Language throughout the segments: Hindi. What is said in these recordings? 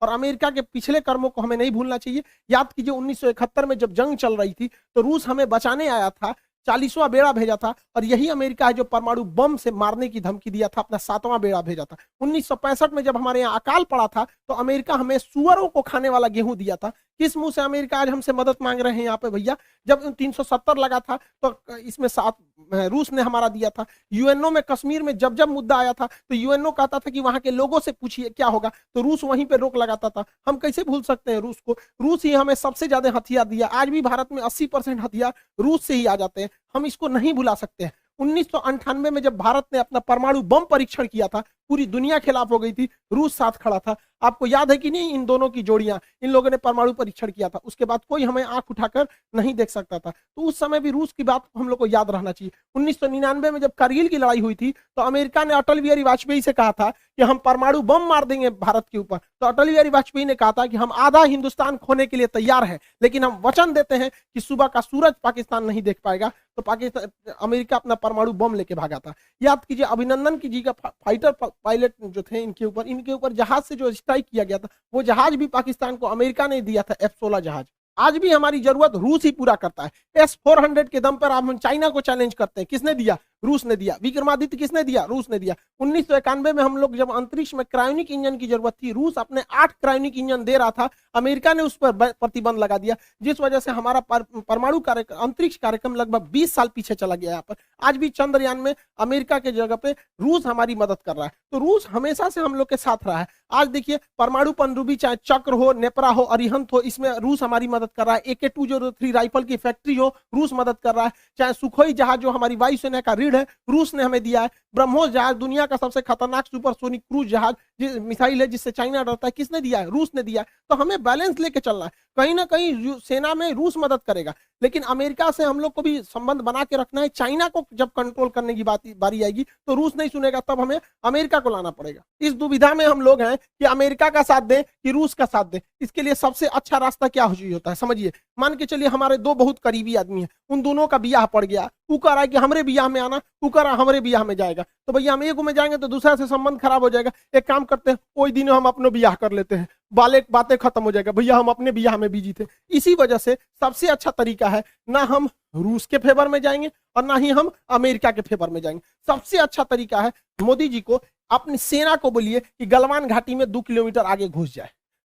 और अमेरिका के पिछले कर्मों को हमें नहीं भूलना चाहिए। याद कीजिए 1971 में जब जंग चल रही थी तो रूस हमें बचाने आया था, 40वां बेड़ा भेजा था, और यही अमेरिका है जो परमाणु बम से मारने की धमकी दिया था, अपना 7वां बेड़ा भेजा था। 1965 में जब हमारे यहाँ अकाल पड़ा था तो अमेरिका हमें सुअरों को खाने वाला गेहूं दिया था। किस मुंह से अमेरिका आज हमसे मदद मांग रहे हैं यहाँ पे भैया? जब 370 लगा था तो इसमें 7 रूस ने हमारा दिया था। यूएनओ में कश्मीर में जब जब मुद्दा आया था तो यूएनओ कहता था कि वहां के लोगों से पूछिए क्या होगा, तो रूस वहीं पे रोक लगाता था। हम कैसे भूल सकते हैं रूस को? रूस ही हमें सबसे ज्यादा हथियार दिया। आज भी भारत में 80% हथियार रूस से ही आ जाते हैं, हम इसको नहीं भुला सकते हैं। 1998 में जब भारत ने अपना परमाणु बम परीक्षण किया था, पूरी दुनिया खिलाफ हो गई थी, रूस साथ खड़ा था। आपको याद है कि नहीं? इन दोनों की जोड़ियां, इन लोगों ने परमाणु परीक्षण किया था, उसके बाद कोई हमें आंख उठाकर नहीं देख सकता था। तो उस समय भी रूस की बात हम लोग को याद रहना चाहिए। 1999 में जब कारगिल की लड़ाई हुई थी तो अमेरिका ने अटल बिहारी वाजपेयी से कहा था कि हम परमाणु बम मार देंगे भारत के ऊपर। तो अटल बिहारी वाजपेयी ने कहा था कि हम आधा हिंदुस्तान खोने के लिए तैयार हैं, लेकिन हम वचन देते हैं कि सुबह का सूरज पाकिस्तान नहीं देख पाएगा। तो पाकिस्तान अमेरिका अपना परमाणु बम लेके भागा था। याद कीजिए अभिनंदन की जी का फाइटर पायलट जो थे, इनके ऊपर जहाज से जो स्ट्राइक किया गया था, वो जहाज भी पाकिस्तान को अमेरिका ने दिया था, F-16 जहाज। आज भी हमारी जरूरत रूस ही पूरा करता है। S-400 के दम पर हम चाइना को चैलेंज करते हैं, किसने दिया? रूस ने दिया। विक्रमादित्य किसने दिया? रूस ने दिया। 1991 में हम लोग जब अंतरिक्ष में क्रायोनिक इंजन की जरूरत थी, रूस अपने 8 क्रायोनिक इंजन दे रहा था, अमेरिका ने उस पर प्रतिबंध लगा दिया, जिस वजह से हमारा परमाणु अंतरिक्ष कार्यक्रम लगभग 20 साल पीछे चला गया। यहाँ पर आज भी चंद्रयान में अमेरिका के जगह पे रूस हमारी मदद कर रहा है। तो रूस हमेशा से हम लोग के साथ रहा है। आज देखिए परमाणु पनडुब्बी, चाहे चक्र हो, नेपरा हो, अरिहंत हो, इसमें रूस हमारी मदद कर रहा है। AK-203 राइफल की फैक्ट्री हो, रूस मदद कर रहा है। चाहे सुखोई जहाज जो हमारी वायुसेना का रीढ़ है, रूस ने हमें दिया है। ब्रह्मोस जहाज दुनिया का सबसे खतरनाक सुपरसोनिक क्रूज जहाज मिसाइल है, जिससे चाइना डरता है, किसने दिया है? रूस ने दिया है। तो हमें बैलेंस लेके चलना है। कहीं ना कहीं सेना में रूस मदद करेगा, लेकिन अमेरिका से हम लोग को भी संबंध बना के रखना है। चाइना को जब कंट्रोल करने की बारी आएगी तो रूस नहीं सुनेगा, तब हमें अमेरिका को लाना पड़ेगा। इस दुविधा में हम लोग हैं कि अमेरिका का साथ दें कि रूस का साथ दें। इसके लिए सबसे अच्छा रास्ता क्या होता है समझिए। मान के चलिए हमारे 2 बहुत करीबी आदमी हैं, उन दोनों का ब्याह पड़ गया, वो कह रहा है कि हमारे ब्याह में आना, वो कह रहा है हमारे ब्याह में जाएगा। तो भैया हम एक में जाएंगे तो दूसरा से संबंध खराब हो जाएगा। एक काम करते हैं, कोई दिन हम अपने ब्याह कर लेते हैं, बातें खत्म हो जाएगा। भैया हम अपने ब्याह में बिजी थे। इसी वजह से सबसे अच्छा तरीका है, ना हम रूस के फेवर में जाएंगे और ना ही हम अमेरिका के फेवर में जाएंगे। सबसे अच्छा तरीका है मोदी जी को अपनी सेना को बोलिए कि गलवान घाटी में 2 किलोमीटर आगे घुस जाए।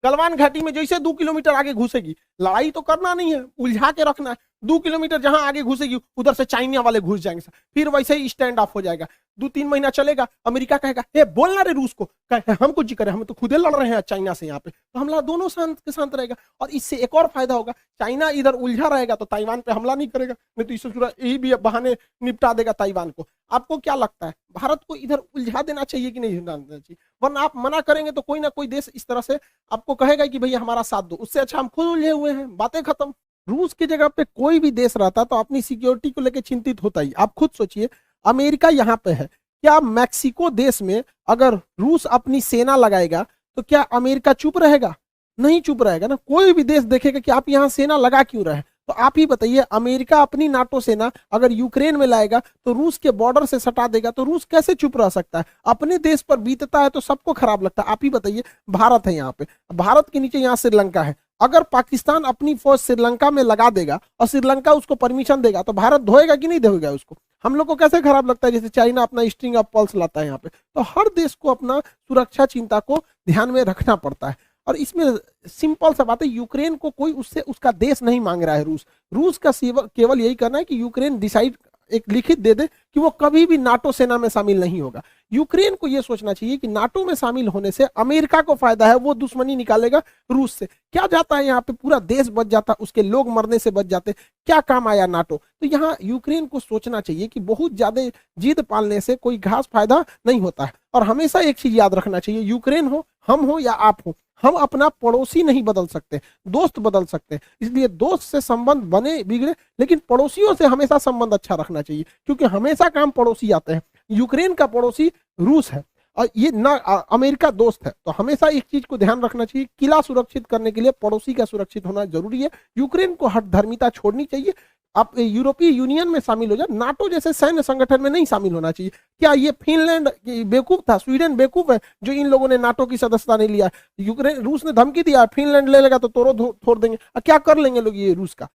गलवान घाटी में जैसे 2 किलोमीटर आगे घुसेगी, लड़ाई तो करना नहीं है, उलझा के रखना है। 2 किलोमीटर जहां आगे घुसेगी उधर से चाइना वाले घुस जाएंगे, फिर वैसे ही स्टैंड ऑफ हो जाएगा। 2-3 महीना चलेगा, अमेरिका कहेगा हे बोलना रे रूस को, कहे हम कुछ जी करें, हम तो खुदे लड़ रहे हैं चाइना से यहाँ पे। तो हमला दोनों शांत के शांत रहेगा। और इससे एक और फायदा होगा, चाइना इधर उलझा रहेगा तो ताइवान पे हमला नहीं करेगा, नहीं तो इससे यही भी बहाने निपटा देगा ताइवान को। आपको क्या लगता है, भारत को इधर उलझा देना चाहिए कि नहीं देना चाहिए? वरना आप मना करेंगे तो कोई ना कोई देश इस तरह से आपको कहेगा कि भैया हमारा साथ दो। उससे अच्छा हम खुद उलझे हुए हैं, बातें खत्म। रूस की जगह पे कोई भी देश रहता तो अपनी सिक्योरिटी को लेकर चिंतित होता ही। आप खुद सोचिए, अमेरिका यहाँ पे है, क्या मैक्सिको देश में अगर रूस अपनी सेना लगाएगा तो क्या अमेरिका चुप रहेगा? नहीं चुप रहेगा ना। कोई भी देश देखेगा कि आप यहाँ सेना लगा क्यों रहे। तो आप ही बताइए, अमेरिका अपनी नाटो सेना अगर यूक्रेन में लाएगा तो रूस के बॉर्डर से सटा देगा, तो रूस कैसे चुप रह सकता है? अपने देश पर बीतता है तो सबको खराब लगता है। आप ही बताइए, भारत है यहाँ पे, भारत के नीचे यहाँ श्रीलंका है। अगर पाकिस्तान अपनी फौज श्रीलंका में लगा देगा और श्रीलंका उसको परमिशन देगा तो भारत धोएगा कि नहीं धोएगा उसको? हम लोग को कैसे खराब लगता है? जैसे चाइना अपना स्ट्रिंग ऑफ पल्स लाता है यहाँ पे। तो हर देश को अपना सुरक्षा चिंता को ध्यान में रखना पड़ता है। और इसमें सिंपल सा बात है, यूक्रेन को कोई उससे उसका देश नहीं मांग रहा है। रूस का केवल यही करना है कि यूक्रेन डिसाइड एक लिखित दे दे कि वो कभी भी नाटो सेना में शामिल नहीं होगा। यूक्रेन को यह सोचना चाहिए कि नाटो में शामिल होने से अमेरिका को फायदा है, वो दुश्मनी निकालेगा रूस से। क्या जाता है यहाँ पे, पूरा देश बच जाता, उसके लोग मरने से बच जाते, क्या काम आया नाटो? तो यहाँ यूक्रेन को सोचना चाहिए कि बहुत ज्यादा जिद पालने से कोई खास फायदा नहीं होता है। और हमेशा एक चीज याद रखना चाहिए, यूक्रेन हो, हम हो या आप हो, हम अपना पड़ोसी नहीं बदल सकते, दोस्त बदल सकते हैं। इसलिए दोस्त से संबंध बने बिगड़े, लेकिन पड़ोसियों से हमेशा संबंध अच्छा रखना चाहिए, क्योंकि हमेशा काम पड़ोसी आते हैं। यूक्रेन का पड़ोसी रूस है और ये ना अमेरिका दोस्त है। तो हमेशा एक चीज को ध्यान रखना चाहिए, किला सुरक्षित करने के लिए पड़ोसी का सुरक्षित होना जरूरी है। यूक्रेन को हठधर्मिता छोड़नी चाहिए। आप यूरोपीय यूनियन में शामिल हो जाए, नाटो जैसे सैन्य संगठन में नहीं शामिल होना चाहिए। क्या ये फिनलैंड बेवकूफ था, स्वीडन बेवकूफ है जो इन लोगों ने नाटो की सदस्यता नहीं लिया? यूक्रेन, रूस ने धमकी दिया फिनलैंड ले लेगा तो तोड़ देंगे। क्या कर लेंगे लोग ये रूस का?